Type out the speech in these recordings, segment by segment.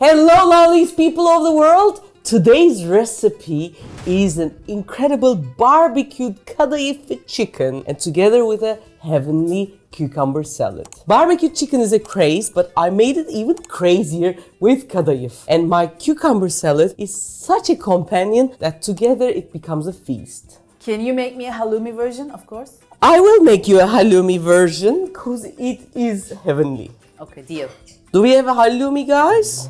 Hello lollies, people of the world! Today's recipe is an incredible barbecued Kadayıf chicken and together with a heavenly cucumber salad. Barbecue chicken is a craze, but I made it even crazier with Kadayıf. And my cucumber salad is such a companion that together it becomes a feast. Can you make me a halloumi version, of course? I will make you a halloumi version because it is heavenly. Okay, deal. Do we have a halloumi, guys?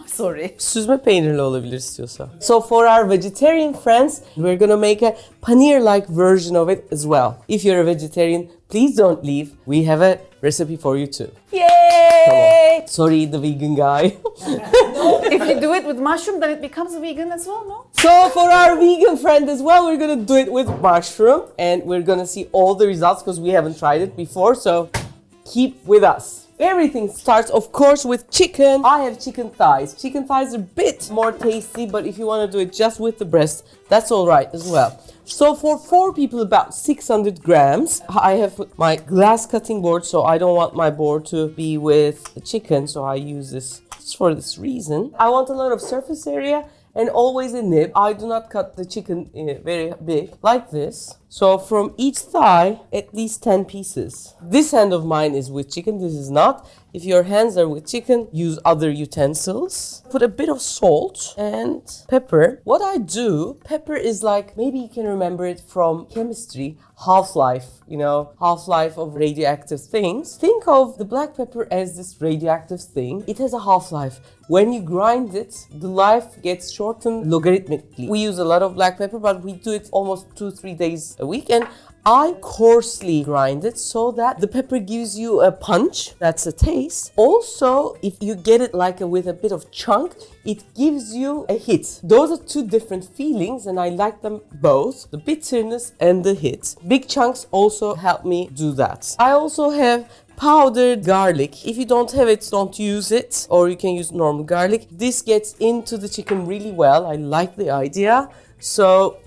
Sorry. Süzme peynirli olabilir istiyorsa. So for our vegetarian friends, we're gonna make a paneer-like version of it as well. If you're a vegetarian, please don't leave. We have a recipe for you too. Yay! Sorry, the vegan guy. If you do it with mushroom, then it becomes a vegan as well, no? So for our vegan friend as well, we're gonna do it with mushroom and we're gonna see all the results because we haven't tried it before, so keep with us. Everything starts, of course, with chicken. I have chicken thighs. Chicken thighs are a bit more tasty, but if you want to do it just with the breast, that's all right as well. So for 4 people, about 600 grams, I have put my glass cutting board, so I don't want my board to be with the chicken, so I use this just for this reason. I want a lot of surface area and always a nib. I do not cut the chicken very big, like this. So from each thigh, at least 10 pieces. This hand of mine is with chicken, this is not. If your hands are with chicken, use other utensils. Put a bit of salt and pepper. What I do, pepper is like, maybe you can remember it from chemistry, half-life, half-life of radioactive things. Think of the black pepper as this radioactive thing. It has a half-life. When you grind it, the life gets shortened logarithmically. We use a lot of black pepper, but we do it almost 2-3 days a week, and I coarsely grind it so that the pepper gives you a punch, that's a taste. Also, if you get it with a bit of chunk, it gives you a hit. Those are 2 different feelings and I like them both, the bitterness and the hit. Big chunks also help me do that. I also have powdered garlic. If you don't have it, don't use it, or you can use normal garlic. This gets into the chicken really well. I like the idea. So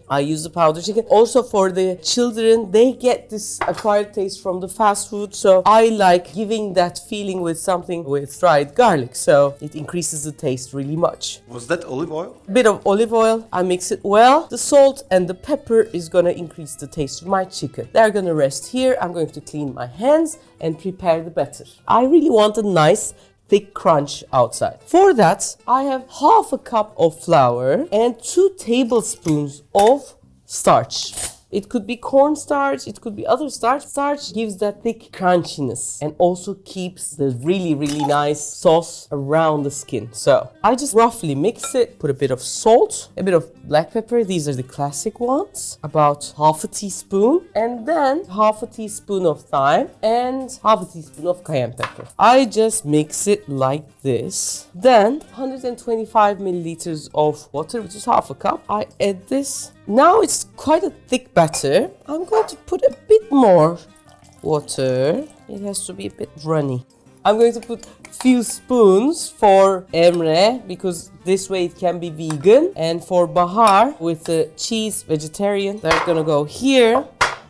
I use the powdered chicken. Also for the children, they get this acquired taste from the fast food. So I like giving that feeling with something with fried garlic. So it increases the taste really much. Was that olive oil? A bit of olive oil. I mix it well. The salt and the pepper is gonna increase the taste of my chicken. They're gonna rest here. I'm going to clean my hands and prepare the batter. I really want a nice thick crunch outside. For that, I have half a cup of flour and 2 tablespoons of starch. It could be cornstarch, it could be other starch. Starch gives that thick crunchiness and also keeps the really, really nice sauce around the skin. So I just roughly mix it, put a bit of salt, a bit of black pepper. These are the classic ones, about half a teaspoon, and then half a teaspoon of thyme and half a teaspoon of cayenne pepper. I just mix it like this. Then 125 milliliters of water, which is half a cup. I add this. Now it's quite a thick batter. I'm going to put a bit more water. It has to be a bit runny. I'm going to put a few spoons for Emre because this way it can be vegan. And for Bahar with the cheese vegetarian, they're gonna go here.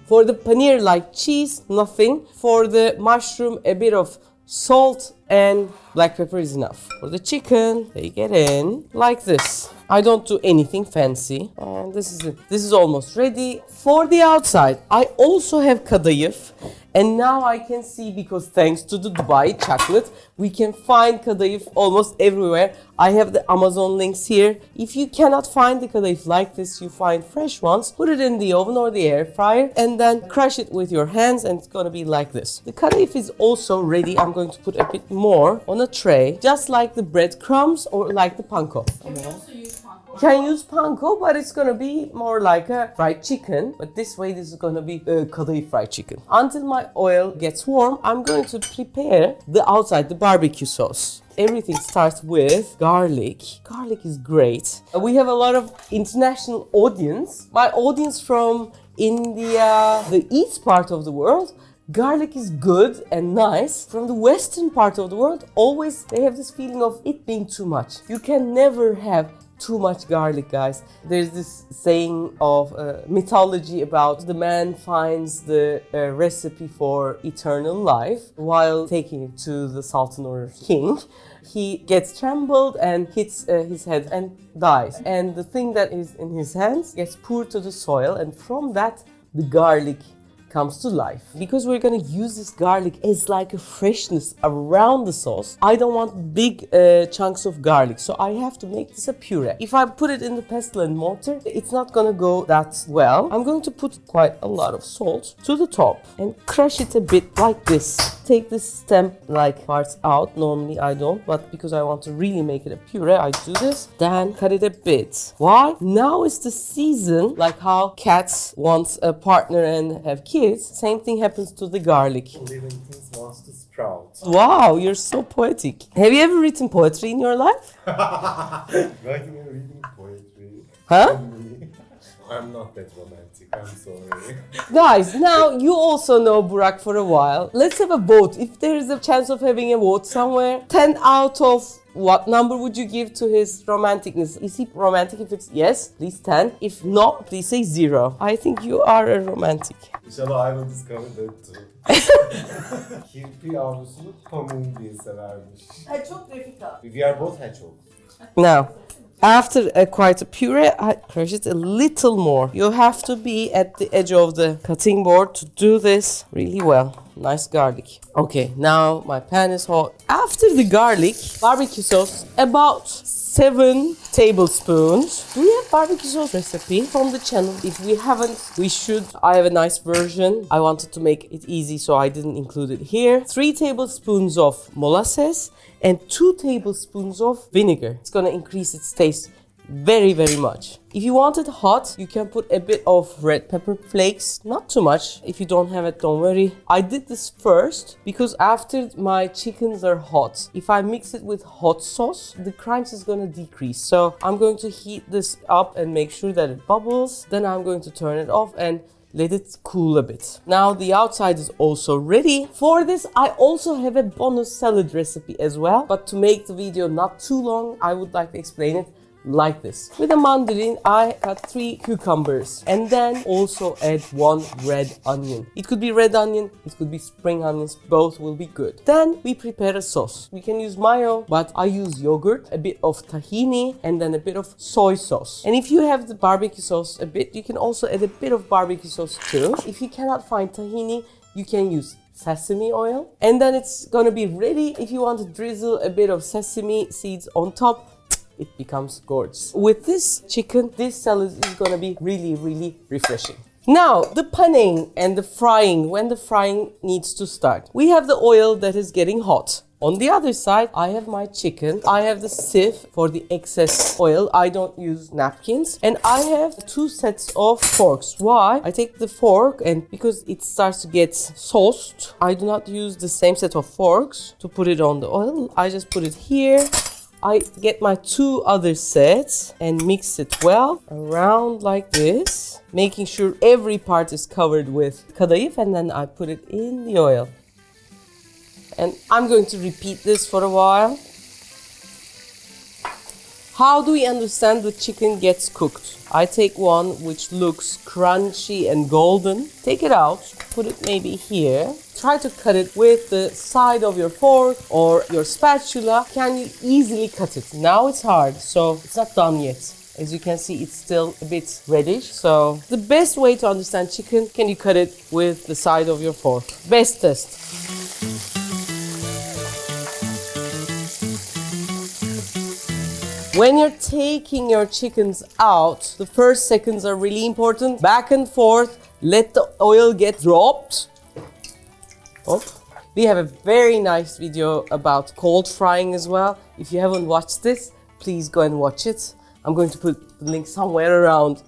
For the paneer-like cheese, nothing. For the mushroom, a bit of salt and black pepper is enough. For the chicken, they get in like this. I don't do anything fancy. And this is it. This is almost ready. For the outside, I also have Kadayıf. And now I can see, because thanks to the Dubai chocolate, we can find Kadayıf almost everywhere. I have the Amazon links here. If you cannot find the Kadayıf like this, you find fresh ones, put it in the oven or the air fryer and then crush it with your hands and it's gonna be like this. The Kadayıf is also ready. I'm going to put a bit more on a tray, just like the breadcrumbs or like the panko. Can use panko, but it's gonna be more like a fried chicken. But this way, this is gonna be Kadayıf fried chicken. Until my oil gets warm, I'm going to prepare the outside, the barbecue sauce. Everything starts with garlic. Garlic is great. We have a lot of international audience. My audience from India, the east part of the world, garlic is good and nice. From the western part of the world, always they have this feeling of it being too much. You can never have too much garlic, guys. There's this saying of mythology about the man finds the recipe for eternal life while taking it to the sultan or king. he gets trembled and hits his head and dies. And the thing that is in his hands gets poured to the soil, and from that, the garlic comes to life. Because we're gonna use this garlic as like a freshness around the sauce, I don't want big chunks of garlic, so I have to make this a puree. If I put it in the pestle and mortar, it's not gonna go that well. I'm going to put quite a lot of salt to the top and crush it a bit like this. Take this stem like parts out. Normally I don't, but because I want to really make it a puree, I do this. Then cut it a bit. Why? Now is the season, like how cats want a partner and have kids. Same thing happens to the garlic. Living things wants to sprout. Wow, you're so poetic. Have you ever written poetry in your life? Writing and reading poetry. Huh? I'm not that romantic, I'm sorry. Guys, now you also know Burak for a while. Let's have a vote. If there is a chance of having a vote somewhere, 10 out of what number would you give to his romanticness? Is he romantic? If it's yes, please 10. If not, please say 0. I think you are a romantic. İnşallah I will discover that too. Kirpi yavrusunu pamuğum diye severmiş. Hedgehog Refika. We are both hedgehogs. Now, after quite a puree, I crush it a little more. You have to be at the edge of the cutting board to do this really well. Nice garlic. Okay, now my pan is hot. After the garlic, barbecue sauce, about 7 tablespoons. Do we have barbecue sauce recipe from the channel? If we haven't, we should. I have a nice version. I wanted to make it easy, so I didn't include it here. 3 tablespoons of molasses and 2 tablespoons of vinegar. It's gonna increase its taste very, very much. If you want it hot, you can put a bit of red pepper flakes, not too much. If you don't have it, don't worry. I did this first because after my chickens are hot, if I mix it with hot sauce, the crunch is gonna decrease. So I'm going to heat this up and make sure that it bubbles. Then I'm going to turn it off and let it cool a bit. Now the outside is also ready. For this, I also have a bonus salad recipe as well. But to make the video not too long, I would like to explain it like this. With a mandarin, I cut 3 cucumbers and then also add 1 red onion. It could be red onion, it could be spring onions, both will be good. Then we prepare a sauce. We can use mayo, but I use yogurt, a bit of tahini, and then a bit of soy sauce. And if you have the barbecue sauce a bit, you can also add a bit of barbecue sauce too. If you cannot find tahini, you can use sesame oil. And then it's gonna be ready. If you want to drizzle a bit of sesame seeds on top, it becomes gorgeous. With this chicken, this salad is gonna be really, really refreshing. Now, the panning and the frying, when the frying needs to start. We have the oil that is getting hot. On the other side, I have my chicken. I have the sieve for the excess oil. I don't use napkins. And I have 2 sets of forks. Why? I take the fork and because it starts to get sauced, I do not use the same set of forks to put it on the oil. I just put it here. I get my 2 other sets and mix it well around like this, making sure every part is covered with kadayıf, and then I put it in the oil. And I'm going to repeat this for a while. How do we understand the chicken gets cooked? I take one which looks crunchy and golden, take it out, put it maybe here. Try to cut it with the side of your fork or your spatula. Can you easily cut it? Now it's hard, so it's not done yet. As you can see, it's still a bit reddish. So the best way to understand chicken, can you cut it with the side of your fork? Best test. When you're taking your chickens out, the first seconds are really important. Back and forth, let the oil get dropped. Oh. We have a very nice video about cold frying as well. If you haven't watched this, please go and watch it. I'm going to put the link somewhere around.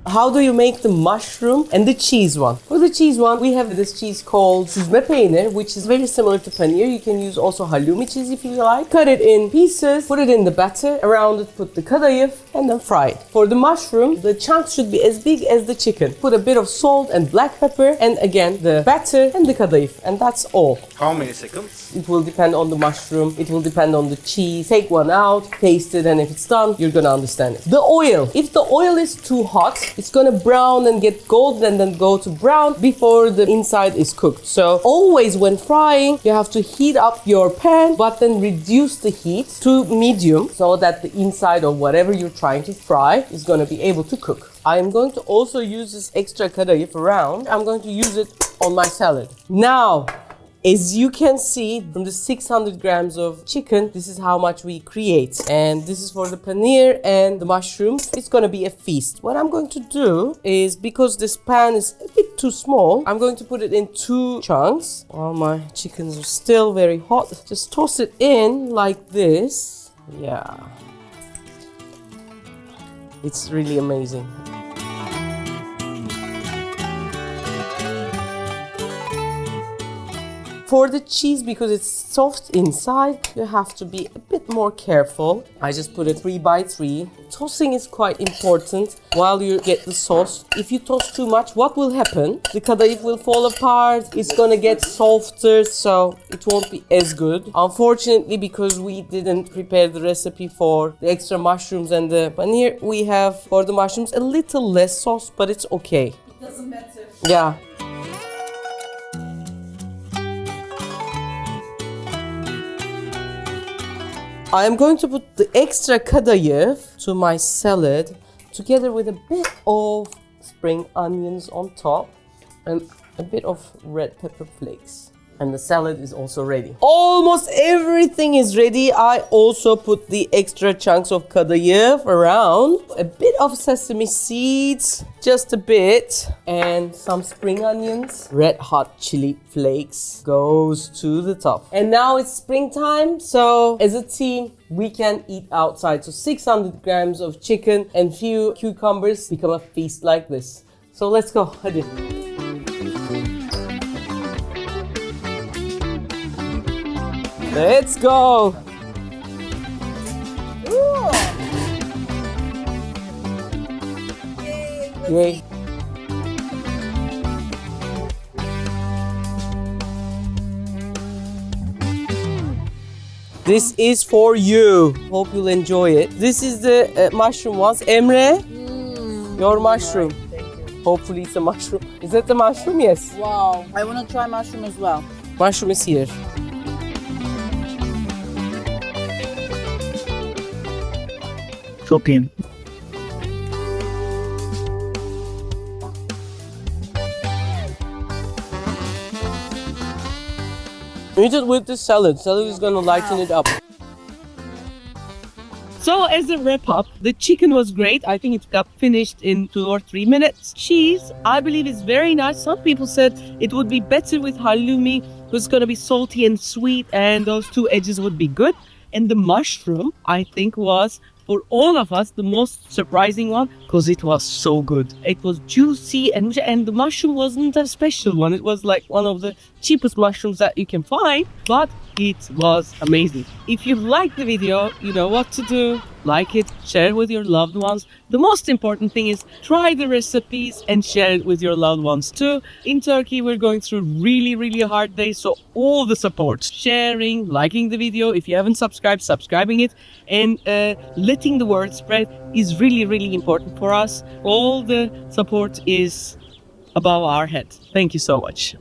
How do you make the mushroom and the cheese one? For the cheese one, we have this cheese called süzme peynir, which is very similar to paneer. You can use also halloumi cheese if you like. Cut it in pieces, put it in the batter. Around it, put the kadayıf and then fry it. For the mushroom, the chunks should be as big as the chicken. Put a bit of salt and black pepper and again the batter and the kadayıf, and that's all. How many seconds? It will depend on the mushroom, it will depend on the cheese. Take one out, taste it, and if it's done, you're gonna understand it. The oil. If the oil is too hot, it's gonna brown and get golden and then go to brown before the inside is cooked. So always when frying, you have to heat up your pan, but then reduce the heat to medium so that the inside of whatever you're trying to fry is gonna be able to cook. I'm going to also use this extra kadayıf around. I'm going to use it on my salad. Now, as you can see from the 600 grams of chicken, this is how much we create. And this is for the paneer and the mushrooms. It's gonna be a feast. What I'm going to do is, because this pan is a bit too small, I'm going to put it in 2 chunks. While my chickens are still very hot, just toss it in like this. Yeah. It's really amazing. For the cheese, because it's soft inside, you have to be a bit more careful. I just put it 3 by 3. Tossing is quite important while you get the sauce. If you toss too much, what will happen? The kadayıf will fall apart. It's gonna get softer, so it won't be as good. Unfortunately, because we didn't prepare the recipe for the extra mushrooms and the paneer, we have for the mushrooms a little less sauce, but it's okay. It doesn't matter. Yeah. I am going to put the extra kadayıf to my salad together with a bit of spring onions on top and a bit of red pepper flakes. And the salad is also ready. Almost everything is ready. I also put the extra chunks of kadayıf around. A bit of sesame seeds, just a bit. And some spring onions. Red hot chili flakes goes to the top. And now it's springtime, so as a team, we can eat outside. So 600 grams of chicken and few cucumbers become a feast like this. So let's go. Hadi. Let's go! Ooh. Yay! This is for you. Hope you'll enjoy it. This is the mushroom ones. Emre, your mushroom. Thank you. Hopefully it's a mushroom. Is that the mushroom? Yes. Wow. I want to try mushroom as well. Mushroom is here. Çok iyi. Eat it with the salad. Salad is gonna lighten it up. So as a wrap up, the chicken was great. I think it got finished in 2 or 3 minutes. Cheese, I believe, is very nice. Some people said it would be better with halloumi. It was gonna be salty and sweet, and those 2 edges would be good. And the mushroom, I think, was, for all of us, the most surprising one, because it was so good. It was juicy, and the mushroom wasn't a special one. It was like one of the cheapest mushrooms that you can find, but it was amazing. If you like the video, you know what to do. Like it, share it with your loved ones. The most important thing is try the recipes and share it with your loved ones too. In Turkey, we're going through really hard days, so all the support, sharing, liking the video, if you haven't subscribed, subscribing it, and letting the word spread is really important for us. All the support is above our head. Thank you so much.